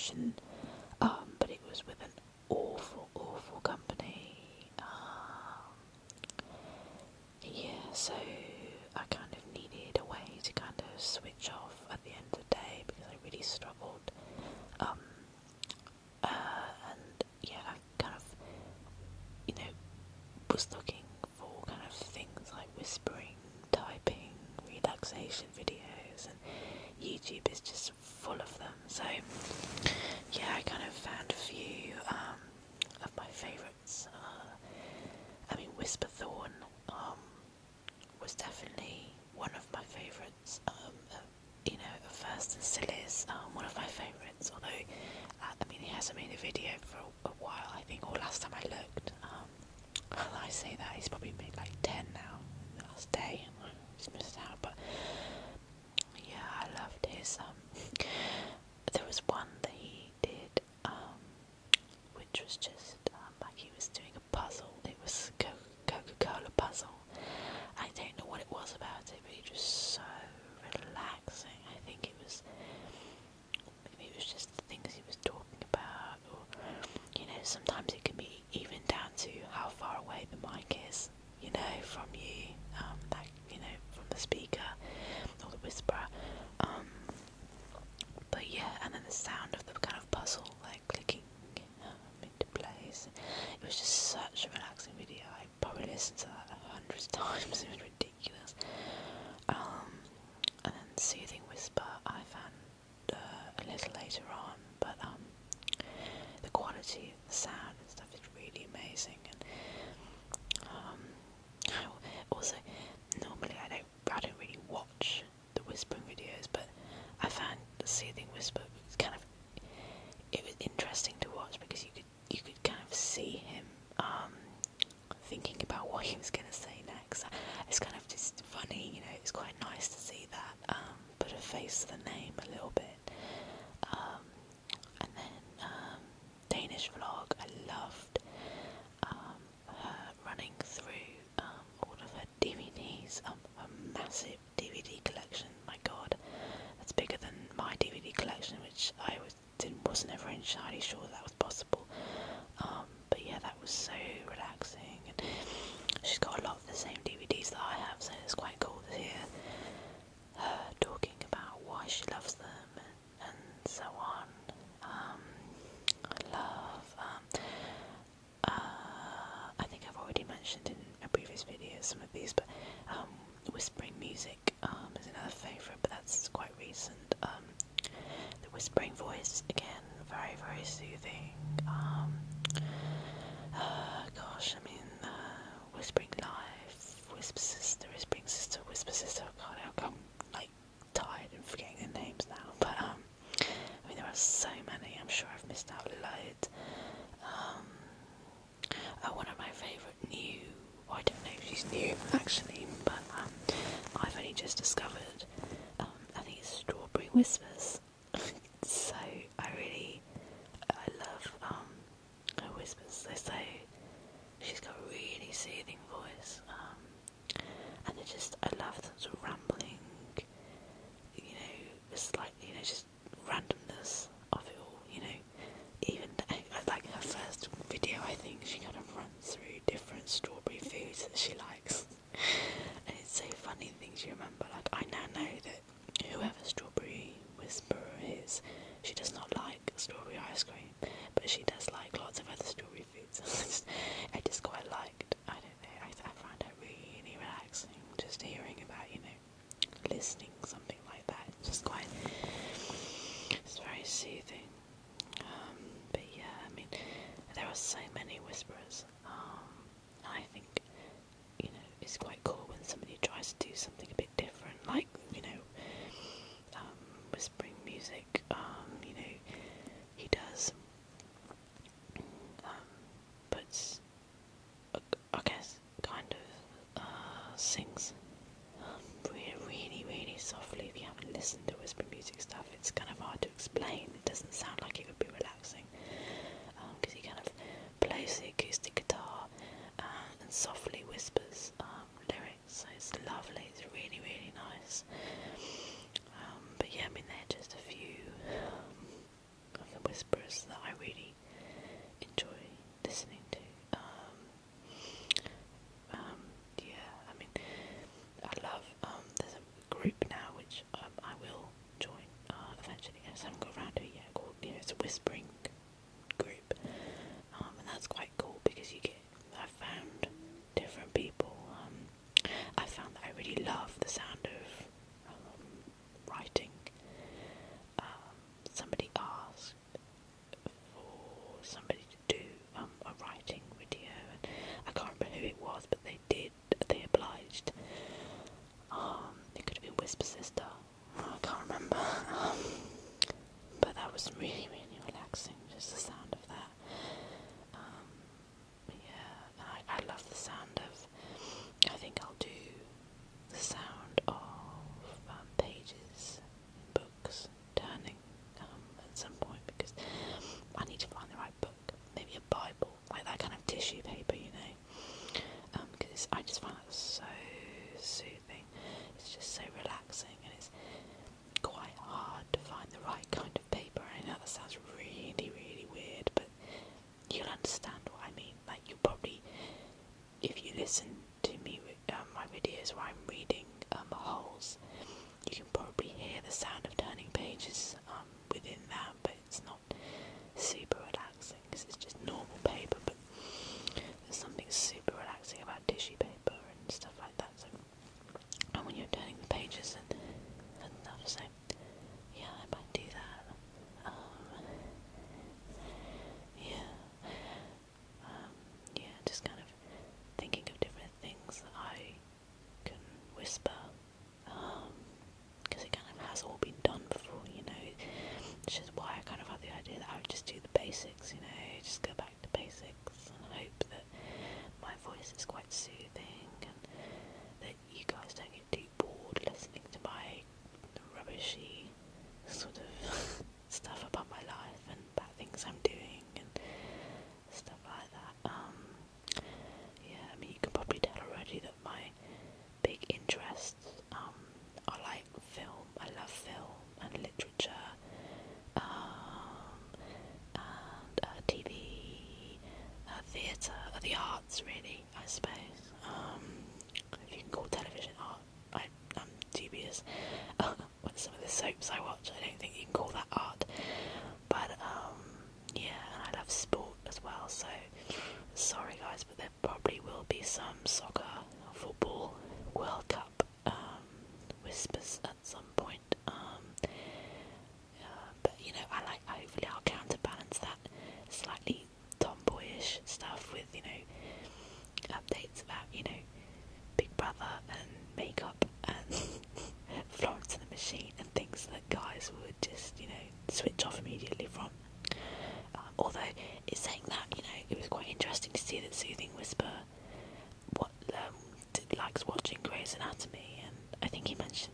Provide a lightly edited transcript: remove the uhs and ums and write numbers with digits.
relaxation, but it was with an awful company. Yeah, so I kind of needed a way to kind of switch off at the end of the day because I really struggled. And yeah, I kind of, was looking for kind of things like whispering, typing, relaxation videos, and YouTube is just full of them. So yeah, I kind of found a few of my favourites. Whisperthorn was definitely one of my favourites. At first it still is one of my favourites, although he hasn't made a video for a while, I think, or last time I looked. I say that, he's probably made like 10 now in the last day. I just missed out, but yeah, I loved his. There was one that he did, which was just like he was doing a puzzle. It was a Coca-Cola puzzle. I don't know what it was about it, but it was so relaxing. I think it was, maybe it was just the things he was talking about, or sometimes it can be even down to how far away the mic is, from you, from the speaker or the whisperer. But yeah, and then the sound of the kind of puzzle like clicking into place. It was just such a relaxing video. I probably listened to that 100 times. It was ridiculous. And then Soothing Whisper I found a little later on, but the quality of the sound and stuff is really amazing. And also, normally I don't really watch the whispering videos, but I found the Soothing Whisper was it was interesting to watch because you could kind of see him thinking about what he was going to say next. It's kind of just funny, it's quite nice to see that, put a face to the name a little bit. And then Danish Vlog, I loved her running through all of her DVDs, a massive DVD collection. My god, that's bigger than my DVD collection, which I wasn't ever entirely sure that was possible. But yeah, that was so relaxing, and she's got a lot of the same DVDs that I have, so it's quite cool to hear her talking about why she loves them and so on. I love, I think I've already mentioned in a previous video some of these, but whispering music is another favourite, but that's quite recent. The whispering voice, again, very, very soothing. Whispering Life, Whisper Sister, God, I'm like tired and forgetting their names now, but there are so many, I'm sure I've missed out loads. One of my favourite I don't know if she's new actually, but I've only just discovered, I think it's Strawberry Whispers. So I love her whispers. They say she's got a really soothing voice, and I love the sort of rambling, just randomness of it all, even like her first video, I think she kind of runs through different strawberry foods that she likes, and it's so funny the things you remember. Like, I now know that whoever Strawberry Whisperer is, she does not like strawberry ice cream, but she does like lots of other strawberry foods. I just quite liked, I don't know, I find her really relaxing, just hearing about, listening, something like that. It's very soothing. But yeah, there are so many whisperers. I think, it's quite cool when somebody tries to do something a bit different, like, whispering music. He does, puts, I guess, kind of, sings really softly. If you haven't listened to whisper music stuff, it's kind of hard to explain. It doesn't sound like it would be relaxing, because he kind of plays the acoustic was really, really relaxing, just the sound of that. Yeah, and I love the sound of, I think I'll do the sound of pages in books turning at some point, because I need to find the right book, maybe a Bible, like that kind of tissue paper, because I just find that so soothing. It's just so relaxing, and it's quite hard to find the right kind of paper. I know that sounds really, really weird, but you'll understand what I mean. Like, you probably, if you listen to me with my videos where I'm reading holes, you can probably hear the sound of turning pages within that, but it's not super relaxing because it's just normal paper. But there's something super relaxing about tissue paper and stuff like that. So, and when you're turning the pages and stuff, so yeah, I might do that. Yeah, just kind of thinking of different things that I can whisper, because it kind of has all been done before, which is why I kind of had the idea that I would just do the basics, just go back to basics and hope that my voice is quite soothing and that you guys don't get too bored listening to my rubbishy sort of stuff about my life and bad things I'm doing and stuff like that. Yeah, I mean, you can probably tell already that my big interests are like film. I love film and literature, and TV, theatre, the arts, really, I suppose. If you can call television art, I'm dubious. With some of the soaps I watch, I don't think you can call that art. But yeah, and I love sport as well. So sorry guys, but there probably will be some soccer, football, World Cup whispers at some point. But hopefully I'll counterbalance that slightly tomboyish stuff with updates about Big Brother and makeup and Florence and the Machine and things that guys would just switch off immediately from. Although it's saying that it was quite interesting to see that Soothing Whisper likes watching Grey's Anatomy, and I think he mentioned